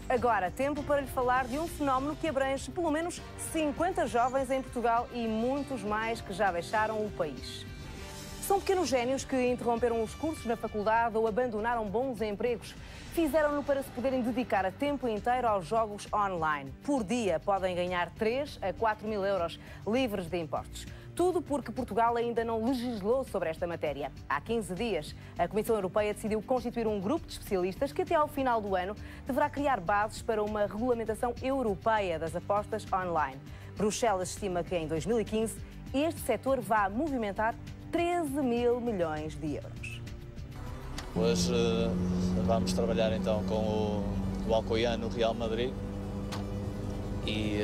Agora, tempo para lhe falar de um fenómeno que abrange pelo menos 50 jovens em Portugal e muitos mais que já deixaram o país. São pequenos génios que interromperam os cursos na faculdade ou abandonaram bons empregos. Fizeram-no para se poderem dedicar a tempo inteiro aos jogos online. Por dia podem ganhar 3 a 4 mil euros, livres de impostos. Tudo porque Portugal ainda não legislou sobre esta matéria. Há 15 dias, a Comissão Europeia decidiu constituir um grupo de especialistas que até ao final do ano deverá criar bases para uma regulamentação europeia das apostas online. Bruxelas estima que em 2015 este setor vai movimentar 13 mil milhões de euros. Hoje vamos trabalhar então com o Alcoiano Real Madrid e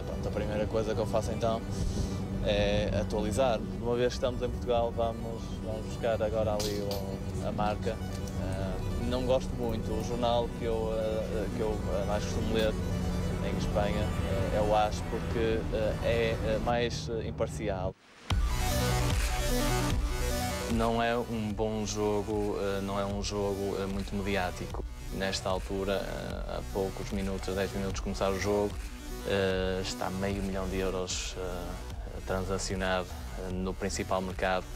pronto, a primeira coisa que eu faço então é atualizar. Uma vez que estamos em Portugal, vamos buscar agora ali a marca. Não gosto muito, o jornal que eu mais costumo ler em Espanha é o AS, porque é mais imparcial. Não é um bom jogo, não é um jogo muito mediático. Nesta altura, há poucos minutos, 10 minutos de começar o jogo, está meio milhão de euros transacionado no principal mercado.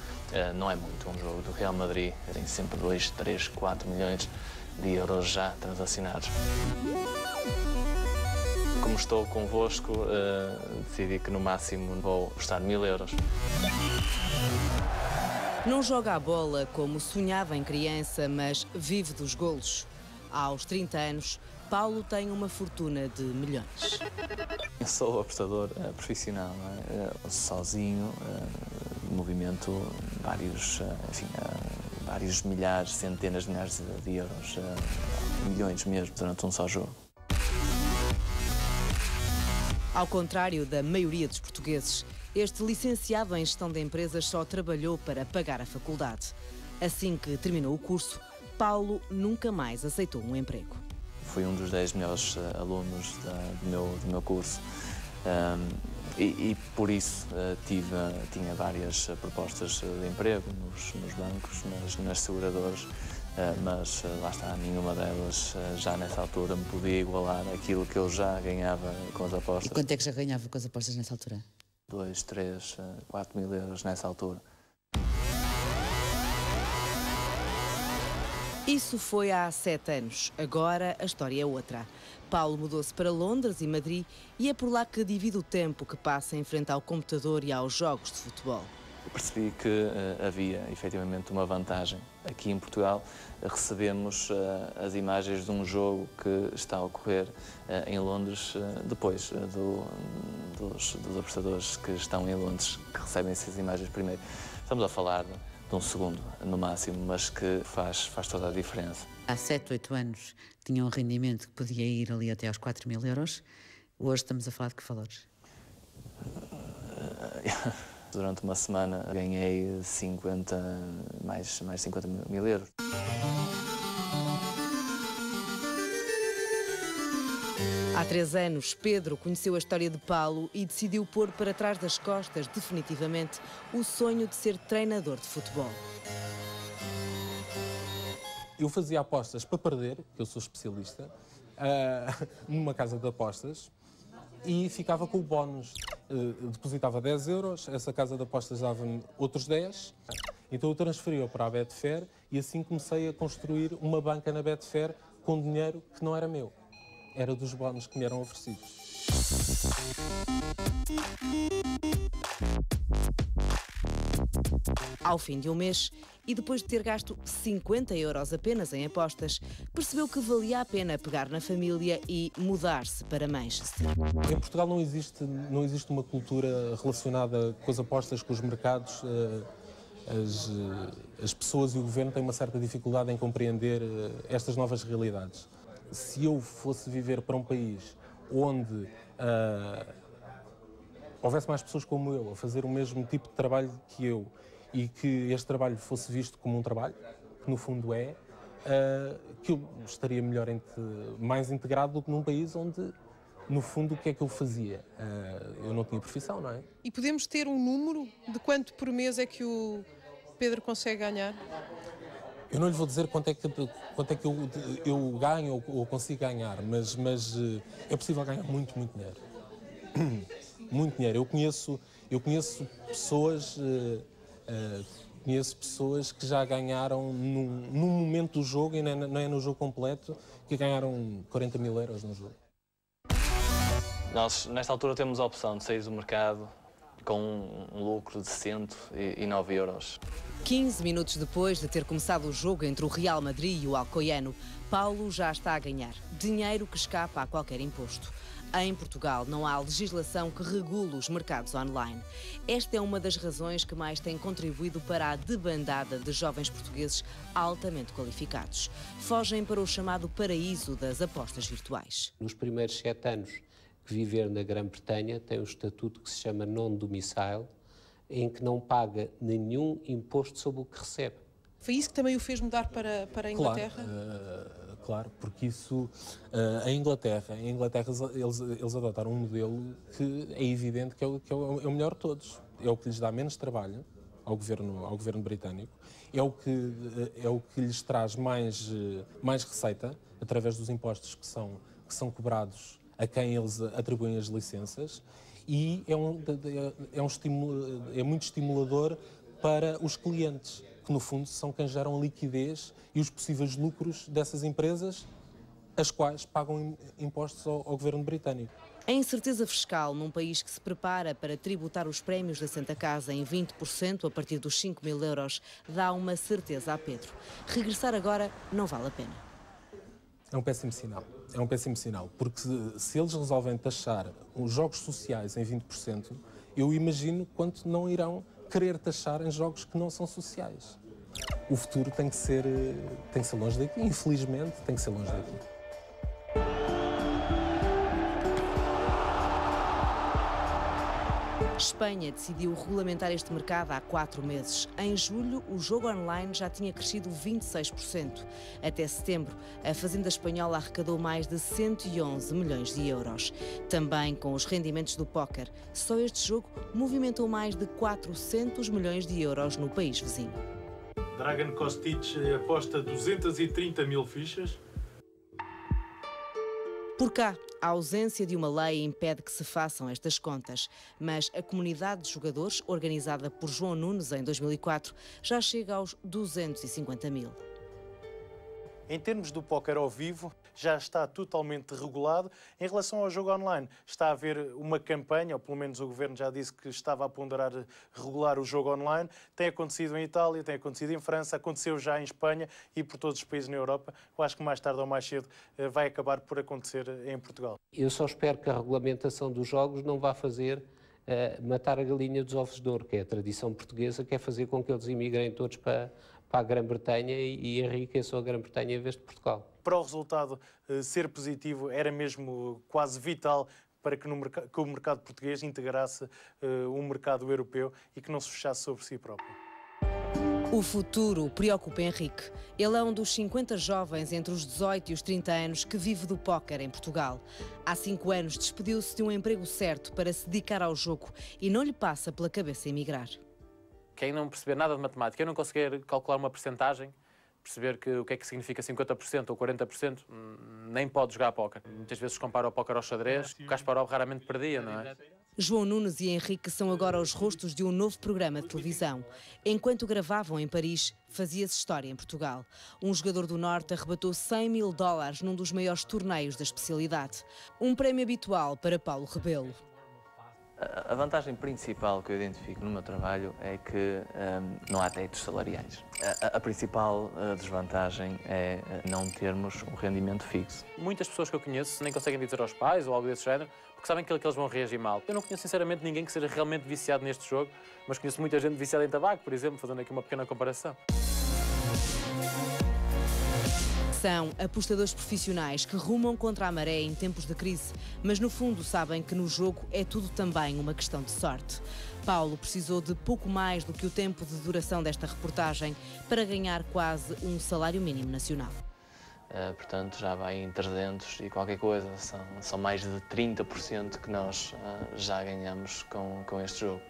Não é muito um jogo do Real Madrid, tem sempre 2, 3, 4 milhões de euros já transacionados. Como estou convosco, decidi que no máximo vou custar 1000 euros. Não joga a bola como sonhava em criança, mas vive dos golos. Aos 30 anos, Paulo tem uma fortuna de milhões. Eu sou apostador profissional, não é? Sozinho, movimento vários milhares, centenas de milhares de euros, milhões mesmo, durante um só jogo. Ao contrário da maioria dos portugueses, este licenciado em gestão de empresas só trabalhou para pagar a faculdade. Assim que terminou o curso, Paulo nunca mais aceitou um emprego. Fui um dos 10 melhores alunos do meu curso e por isso tinha várias propostas de emprego nos bancos, nas seguradoras, mas lá está, nenhuma delas já nessa altura me podia igualar aquilo que eu já ganhava com as apostas. E quanto é que já ganhava com as apostas nessa altura? 2, 3, 4 mil euros nessa altura. Isso foi há 7 anos. Agora a história é outra. Paulo mudou-se para Londres e Madrid e é por lá que divide o tempo que passa em frente ao computador e aos jogos de futebol. Eu percebi que havia efetivamente uma vantagem. Aqui em Portugal recebemos as imagens de um jogo que está a ocorrer em Londres depois dos apostadores que estão em Londres, que recebem essas imagens primeiro. Estamos a falar de um segundo no máximo, mas que faz toda a diferença. Há 7, 8 anos tinha um rendimento que podia ir ali até aos 4 mil euros. Hoje estamos a falar de que valores? Durante uma semana ganhei mais 50 mil euros. Há 3 anos, Pedro conheceu a história de Paulo e decidiu pôr para trás das costas, definitivamente, o sonho de ser treinador de futebol. Eu fazia apostas para perder, que eu sou especialista, numa casa de apostas, e ficava com o bónus. Depositava 10 euros, essa casa de apostas dava-me outros 10, então eu transferia para a Betfair e assim comecei a construir uma banca na Betfair com dinheiro que não era meu, era dos bónus que me eram oferecidos. Ao fim de um mês, e depois de ter gasto 50 euros apenas em apostas, percebeu que valia a pena pegar na família e mudar-se para Manchester. Em Portugal não existe uma cultura relacionada com as apostas, com os mercados. As pessoas e o governo têm uma certa dificuldade em compreender estas novas realidades. Se eu fosse viver para um país onde houvesse mais pessoas como eu a fazer o mesmo tipo de trabalho que eu e que este trabalho fosse visto como um trabalho, que no fundo é, que eu estaria mais integrado do que num país onde, no fundo, o que é que eu fazia? Eu não tinha profissão, não é? E podemos ter um número de quanto por mês é que o Pedro consegue ganhar? Eu não lhe vou dizer quanto é que eu ganho ou consigo ganhar, mas é possível ganhar muito, muito dinheiro. Muito dinheiro. Eu conheço pessoas que já ganharam num momento do jogo, e não é no jogo completo, que ganharam 40 mil euros no jogo. Nós, nesta altura, temos a opção de sair do mercado com um lucro de 109 euros. 15 minutos depois de ter começado o jogo entre o Real Madrid e o Alcoiano, Paulo já está a ganhar dinheiro que escapa a qualquer imposto. Em Portugal não há legislação que regule os mercados online. Esta é uma das razões que mais tem contribuído para a debandada de jovens portugueses altamente qualificados. Fogem para o chamado paraíso das apostas virtuais. Nos primeiros 7 anos que viver na Grã-Bretanha tem um estatuto que se chama non-domicile, em que não paga nenhum imposto sobre o que recebe. Foi isso que também o fez mudar para a Inglaterra? Claro, porque isso, em Inglaterra eles adotaram um modelo que é evidente que é o melhor de todos. É o que lhes dá menos trabalho ao governo britânico, é o que lhes traz mais receita através dos impostos que são cobrados a quem eles atribuem as licenças, e é muito estimulador para os clientes, que no fundo são quem geram a liquidez e os possíveis lucros dessas empresas, as quais pagam impostos ao governo britânico. A incerteza fiscal num país que se prepara para tributar os prémios da Santa Casa em 20% a partir dos 5 mil euros dá uma certeza a Pedro. Regressar agora não vale a pena. É um péssimo sinal. É um péssimo sinal, porque se eles resolvem taxar os jogos sociais em 20%, eu imagino quanto não irão querer taxar em jogos que não são sociais. O futuro tem que ser longe daqui. Infelizmente, tem que ser longe daqui. Espanha decidiu regulamentar este mercado há 4 meses. Em julho, o jogo online já tinha crescido 26%. Até setembro, a Fazenda Espanhola arrecadou mais de 111 milhões de euros. Também com os rendimentos do póquer, só este jogo movimentou mais de 400 milhões de euros no país vizinho. Dragan Kostic aposta 230 mil fichas. Por cá, a ausência de uma lei impede que se façam estas contas, mas a comunidade de jogadores, organizada por João Nunes em 2004, já chega aos 250 mil. Em termos do póquer ao vivo, já está totalmente regulado. Em relação ao jogo online, está a haver uma campanha, ou pelo menos o Governo já disse que estava a ponderar regular o jogo online. Tem acontecido em Itália, tem acontecido em França, aconteceu já em Espanha e por todos os países na Europa. Eu acho que mais tarde ou mais cedo vai acabar por acontecer em Portugal. Eu só espero que a regulamentação dos jogos não vá fazer matar a galinha dos ovos de ouro, que é a tradição portuguesa, que é fazer com que eles imigrem todos para a Grã-Bretanha e enriqueçam a Grã-Bretanha em vez de Portugal. Para o resultado ser positivo, era mesmo quase vital para que o mercado português integrasse um mercado europeu e que não se fechasse sobre si próprio. O futuro preocupa Henrique. Ele é um dos 50 jovens entre os 18 e os 30 anos que vive do póquer em Portugal. Há 5 anos despediu-se de um emprego certo para se dedicar ao jogo e não lhe passa pela cabeça emigrar. Quem não perceber nada de matemática, quem não conseguir calcular uma percentagem, perceber o que é que significa 50% ou 40%, nem pode jogar a póquer. Muitas vezes compara o póquer ao xadrez, o Kasparov raramente perdia, não é? João Nunes e Henrique são agora os rostos de um novo programa de televisão. Enquanto gravavam em Paris, fazia-se história em Portugal. Um jogador do Norte arrebatou 100 mil dólares num dos maiores torneios da especialidade. Um prémio habitual para Paulo Rebelo. A vantagem principal que eu identifico no meu trabalho é que não há tetos salariais. A principal desvantagem é não termos um rendimento fixo. Muitas pessoas que eu conheço nem conseguem dizer aos pais ou algo desse género, porque sabem que eles vão reagir mal. Eu não conheço sinceramente ninguém que seja realmente viciado neste jogo, mas conheço muita gente viciada em tabaco, por exemplo, fazendo aqui uma pequena comparação. São apostadores profissionais que rumam contra a maré em tempos de crise, mas no fundo sabem que no jogo é tudo também uma questão de sorte. Paulo precisou de pouco mais do que o tempo de duração desta reportagem para ganhar quase um salário mínimo nacional. Portanto, já vai em 300 e qualquer coisa. São mais de 30% que nós já ganhamos com este jogo.